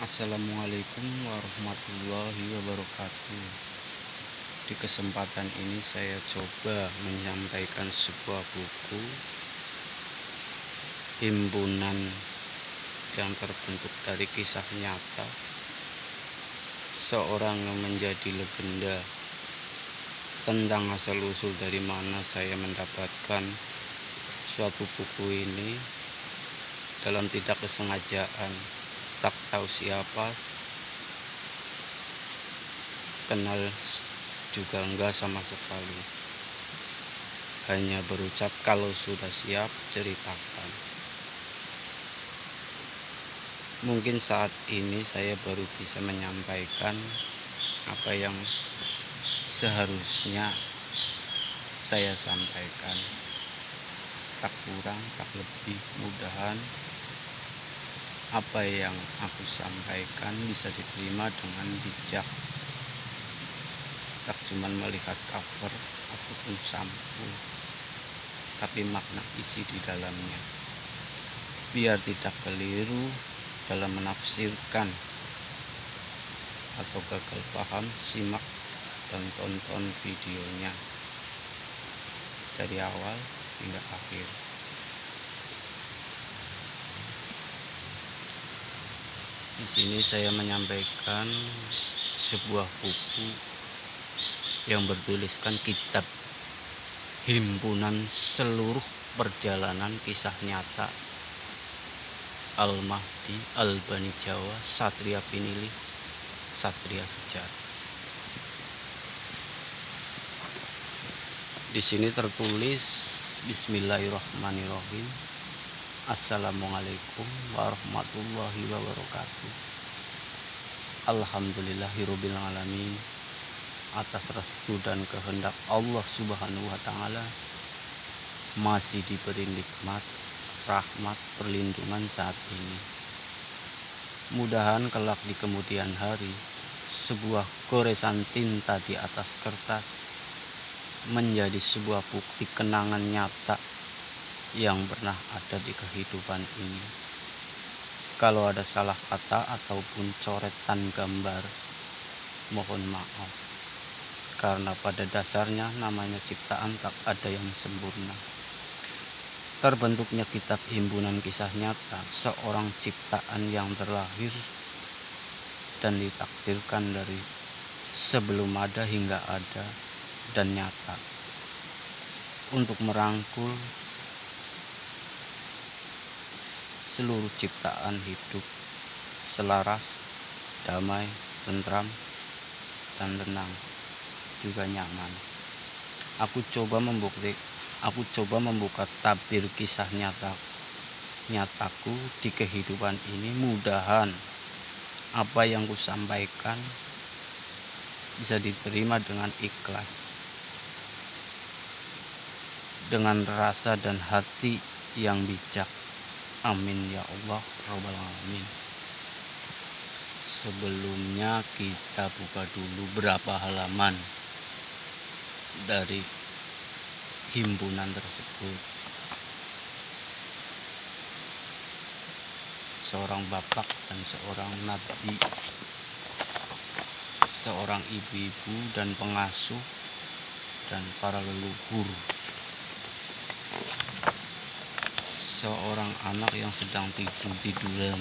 Assalamualaikum warahmatullahi wabarakatuh. Di kesempatan ini saya coba menyampaikan sebuah buku himpunan yang terbentuk dari kisah nyata seorang yang menjadi legenda, tentang asal-usul dari mana saya mendapatkan suatu buku ini. Dalam tidak kesengajaan, tak tahu siapa, kenal juga enggak sama sekali, hanya berucap kalau sudah siap ceritakan. Mungkin saat ini saya baru bisa menyampaikan apa yang seharusnya saya sampaikan, tak kurang tak lebih. Mudahan apa yang aku sampaikan bisa diterima dengan bijak, tak cuma melihat cover ataupun sampul, tapi makna isi di dalamnya. Biar tidak keliru dalam menafsirkan atau gagal paham, simak dan tonton videonya dari awal hingga akhir. Di sini saya menyampaikan sebuah buku yang bertuliskan kitab himpunan seluruh perjalanan kisah nyata Al-Mahdi Albani Jawa, Satria Pinilih, Satria Sejati. Di sini tertulis Bismillahirrahmanirrahim. Assalamualaikum warahmatullahi wabarakatuh. Alhamdulillahirabbil alamin. Atas restu dan kehendak Allah Subhanahu wa taala masih diberi nikmat, rahmat, perlindungan saat ini. Mudahan kelak di kemudian hari sebuah goresan tinta di atas kertas menjadi sebuah bukti kenangan nyata yang pernah ada di kehidupan ini. Kalau ada salah kata ataupun coretan gambar, mohon maaf, karena pada dasarnya namanya ciptaan tak ada yang sempurna. Terbentuknya kitab himpunan kisah nyata seorang ciptaan yang terlahir dan ditakdirkan dari sebelum ada hingga ada dan nyata, untuk merangkul seluruh ciptaan hidup selaras, damai, tentram, dan tenang, juga nyaman. Aku coba membuka tabir kisah nyataku di kehidupan ini. Mudahan apa yang kusampaikan bisa diterima dengan ikhlas, dengan rasa dan hati yang bijak. Amin ya Allah Rabbal alamin. Sebelumnya kita buka dulu berapa halaman dari himpunan tersebut. Seorang bapak dan seorang nabi, seorang ibu-ibu dan pengasuh dan para leluhur, seorang anak yang sedang tidur-tiduran,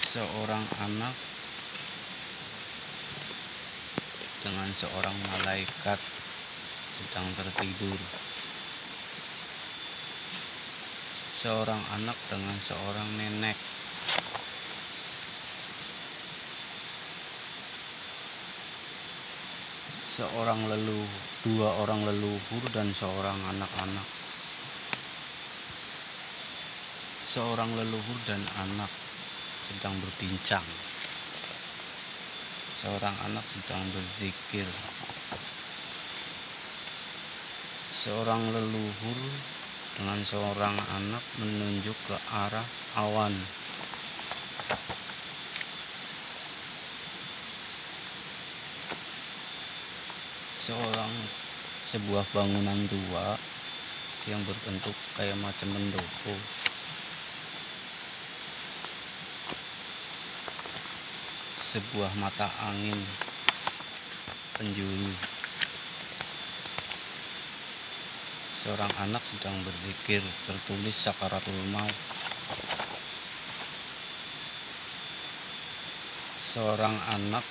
seorang anak dengan seorang malaikat sedang tertidur, seorang anak dengan seorang nenek, dua orang leluhur dan seorang anak-anak. Seorang leluhur dan anak sedang berbincang, seorang anak sedang berzikir. Seorang leluhur dengan seorang anak menunjuk ke arah awan. Sebuah bangunan tua yang berbentuk kayak macam pendopo. sebuah mata angin penjuru. Seorang anak sedang berzikir, tertulis sakaratul maut. Seorang anak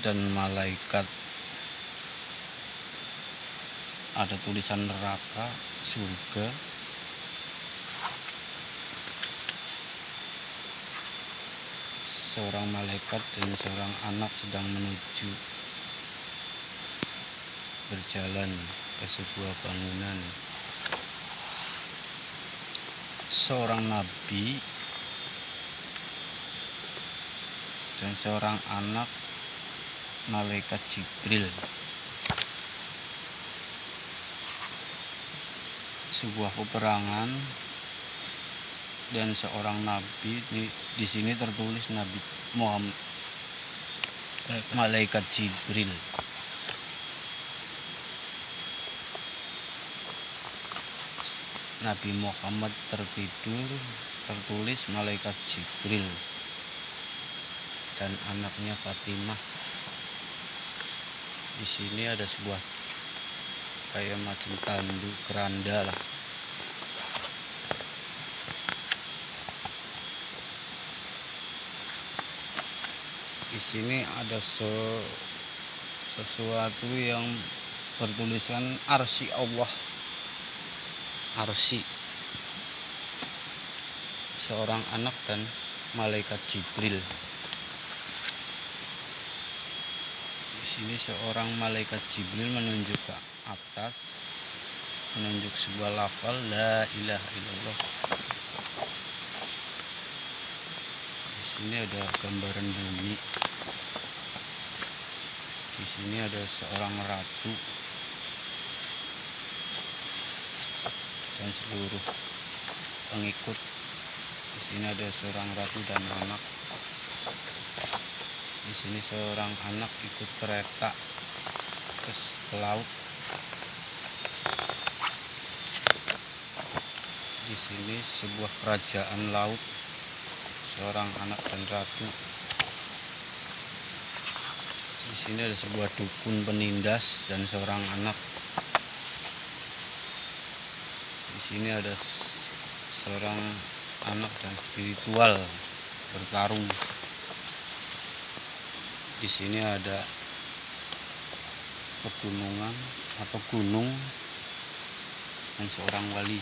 dan malaikat, ada tulisan neraka, surga. Seorang malaikat dan seorang anak sedang menuju berjalan ke sebuah bangunan. Seorang nabi dan seorang anak, malaikat Jibril. Sebuah peperangan dan seorang nabi, di sini tertulis Nabi Muhammad, malaikat Jibril. Nabi Muhammad tertidur, tertulis malaikat Jibril dan anaknya Fatimah. Di sini ada sebuah kayak macam tanduk keranda lah. Di sini ada sesuatu yang bertulisan arsy Allah. Arsy. Seorang anak dan malaikat Jibril. Di sini seorang malaikat Jibril menunjuk ke atas, menunjuk sebuah lafal la ilaha illallah. Di sini ada gambaran bumi. Di sini ada seorang ratu dan seluruh pengikut. Di sini ada seorang ratu dan anak. Di sini seorang anak ikut kereta ke laut. Di sini sebuah kerajaan laut, seorang anak dan ratu. Di sini ada sebuah dukun penindas dan seorang anak. Di sini ada seorang anak dan spiritual bertarung. Di sini ada pegunungan atau gunung dan seorang wali.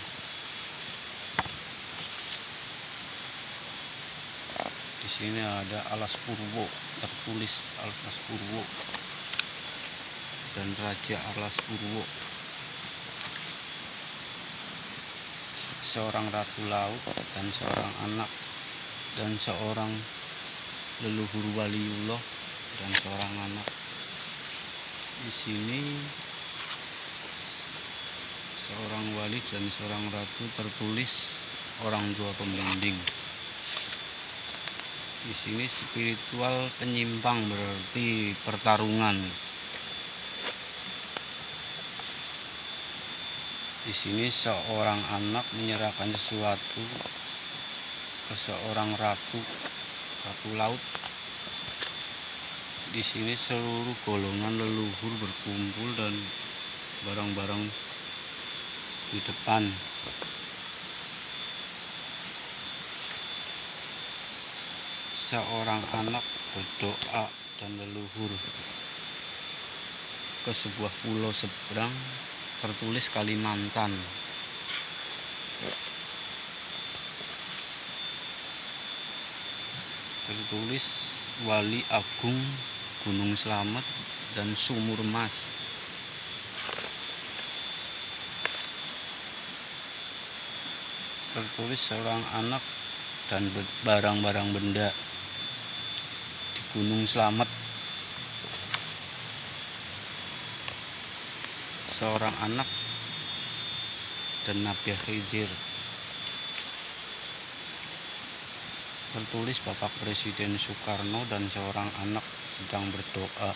Di sini ada alas purwo, tertulis alas purwo dan raja alas purwo. Seorang ratu laut dan seorang anak dan seorang leluhur waliullah dan seorang anak. Di sini seorang wali dan seorang ratu, tertulis orang tua pembimbing. Di sini spiritual penyimpang, berarti pertarungan. Di sini seorang anak menyerahkan sesuatu ke seorang ratu laut. Di sini seluruh golongan leluhur berkumpul dan barang-barang di depan. Seorang anak berdoa dan leluhur ke sebuah pulau seberang, tertulis Kalimantan. Tertulis Wali Agung Gunung Slamet dan Sumur Mas. Tertulis seorang anak dan barang-barang benda di Gunung Slamet. Seorang anak dan Nabi Khidir. Tertulis Bapak Presiden Soekarno dan seorang anak sedang berdoa.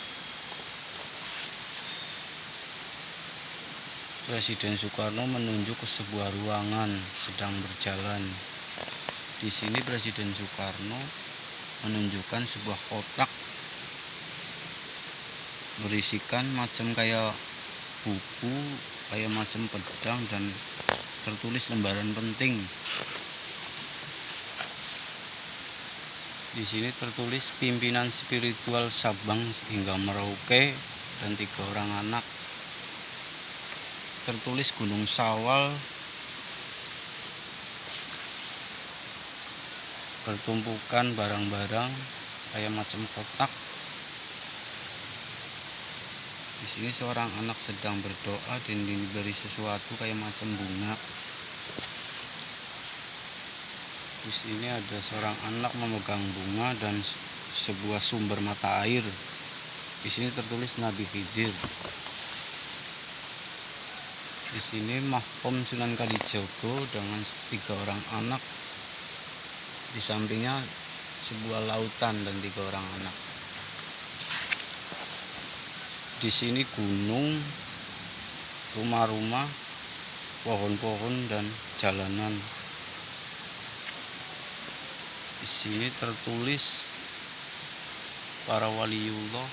Presiden Soekarno menunjuk ke sebuah ruangan sedang berjalan. Di sini Presiden Soekarno menunjukkan sebuah kotak berisikan macam kayak buku, kayak macam pedang, dan tertulis lembaran penting. Di sini tertulis pimpinan spiritual Sabang hingga Merauke dan 3 orang anak. Tertulis Gunung Sawal, pertumpukan barang-barang kayak macam kotak. Di sini seorang anak sedang berdoa dan diberi sesuatu kayak macam bunga. Di sini ada seorang anak memegang bunga dan sebuah sumber mata air. Di sini tertulis Nabi Khidir. Di sini mahkom Sunan Kalijaga dengan 3 orang anak. Di sampingnya sebuah lautan dan 3 orang anak. Di sini gunung, rumah-rumah, pohon-pohon, dan jalanan. Di sini tertulis para waliullah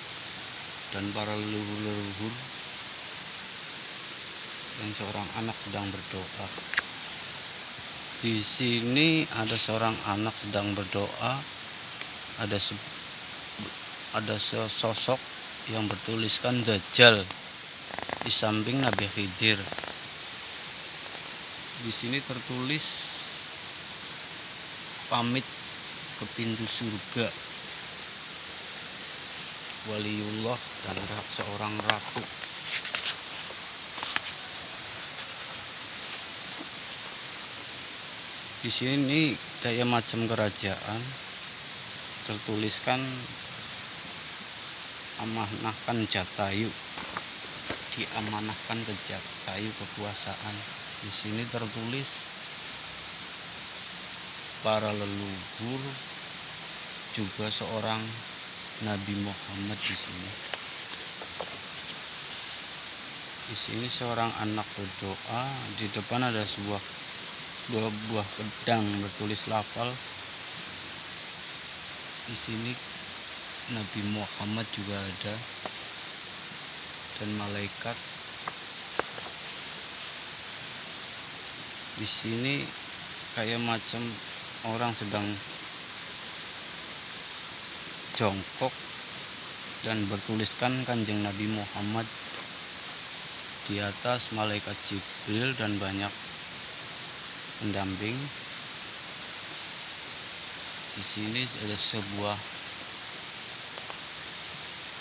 dan para leluhur-leluhur, dan seorang anak sedang berdoa. Di sini ada seorang anak sedang berdoa, ada sosok yang bertuliskan Dajjal di samping Nabi Khidir. Di sini tertulis pamit ke pintu surga, waliullah dan seorang ratu. Di sini kayak macam kerajaan, tertuliskan amanahkan Jatayu, diamanahkan ke Jatayu kekuasaan. Di sini tertulis para leluhur, juga seorang Nabi Muhammad di sini. Di sini seorang anak berdoa, di depan ada dua buah pedang bertulis lafal. Di sini Nabi Muhammad juga ada dan malaikat. Di sini kayak macam orang sedang jongkok dan bertuliskan Kanjeng Nabi Muhammad. Di atas malaikat Jibril dan banyak pendamping. Di sini ada sebuah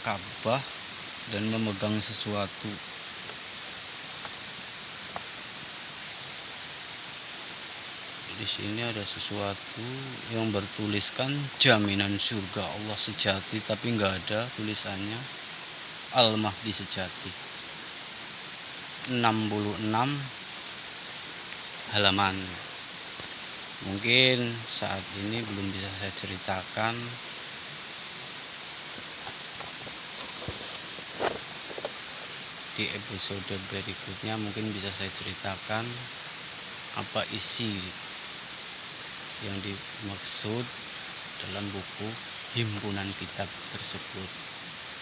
Ka'bah dan memegang sesuatu. Di sini ada sesuatu yang bertuliskan jaminan surga Allah sejati, tapi nggak ada tulisannya Al-Mahdi sejati. 66 halaman. Mungkin saat ini belum bisa saya ceritakan. Di episode berikutnya mungkin bisa saya ceritakan apa isi yang dimaksud dalam buku himpunan kitab tersebut,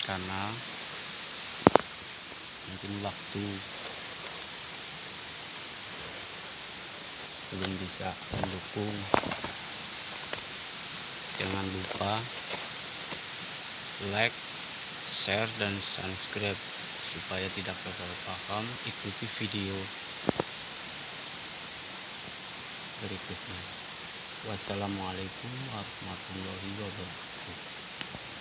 karena mungkin waktu belum bisa mendukung. Jangan lupa like, share, dan subscribe supaya tidak gagal paham. Ikuti video berikutnya. Wassalamualaikum warahmatullahi wabarakatuh.